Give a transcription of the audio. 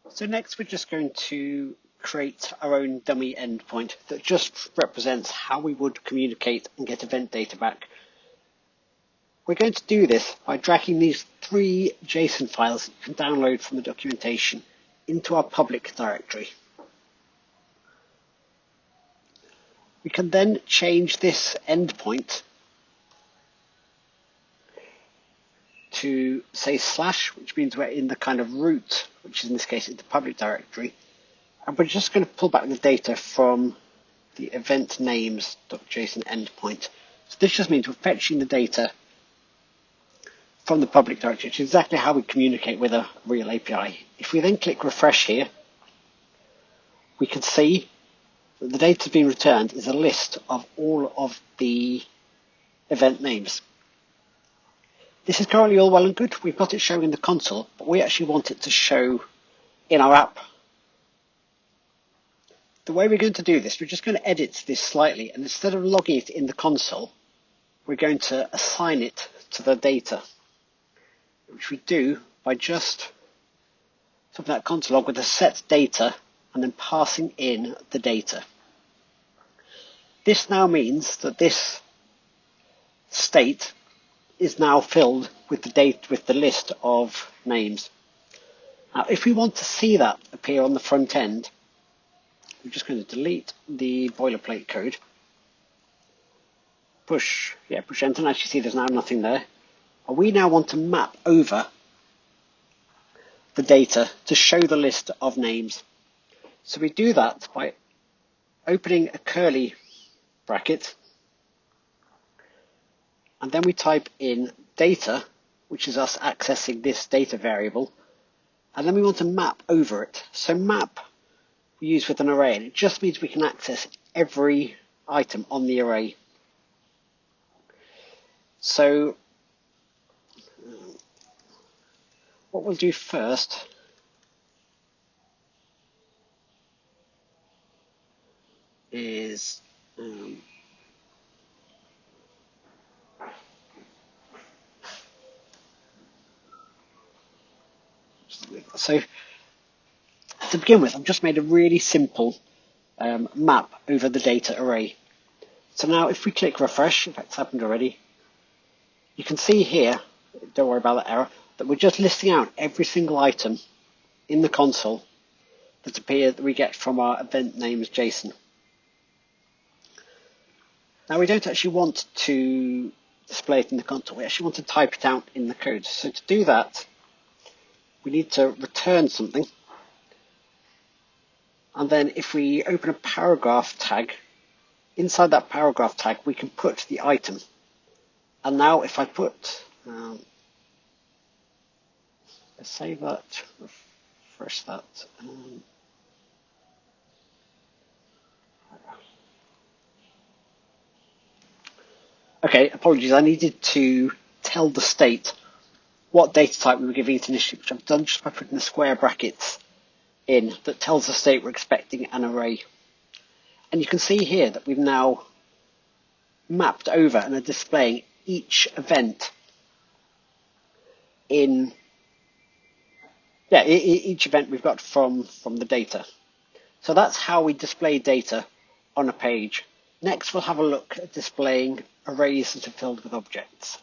So next we're just going to create our own dummy endpoint that just represents how we would communicate and get event data back. We're going to do this by dragging these 3 JSON files you can download from the documentation into our public directory. We can then change this endpoint to say /, which means we're in the kind of root, which is in this case in the public directory. And we're just going to pull back the data from the event names.json endpoint. So this just means we're fetching the data from the public directory, which is exactly how we communicate with a real API. If we then click refresh here, we can see that the data being returned is a list of all of the event names. This is currently all well and good. We've got it showing in the console, but we actually want it to show in our app. The way we're going to do this, we're just going to edit this slightly, and instead of logging it in the console, we're going to assign it to the data, which we do by just something like console log with a set data and then passing in the data. This now means that this state is now filled with the list of names. Now, if we want to see that appear on the front end, we're just going to delete the boilerplate code, push enter, and as you see there's now nothing there. And we now want to map over the data to show the list of names. So we do that by opening a curly bracket, and then we type in data, which is us accessing this data variable, and then we want to map over it. So map we use with an array, and it just means we can access every item on the array. So what we'll do first is so to begin with, I've just made a really simple map over the data array. So now if we click refresh, in fact it's happened already, you can see here, don't worry about that error, that we're just listing out every single item in the console that we get from our event names JSON. Now we don't actually want to display it in the console, we actually want to type it out in the code. So to do that, we need to return something. And then if we open a paragraph tag, inside that paragraph tag we can put the item. And now if I put, let's save that, refresh that. Okay, apologies, I needed to tell the state what data type we were giving it initially, which I've done just by putting the square brackets in that tells the state we're expecting an array. And you can see here that we've now mapped over and are displaying each event in each event we've got from the data. So that's how we display data on a page. Next we'll have a look at displaying arrays that are filled with objects.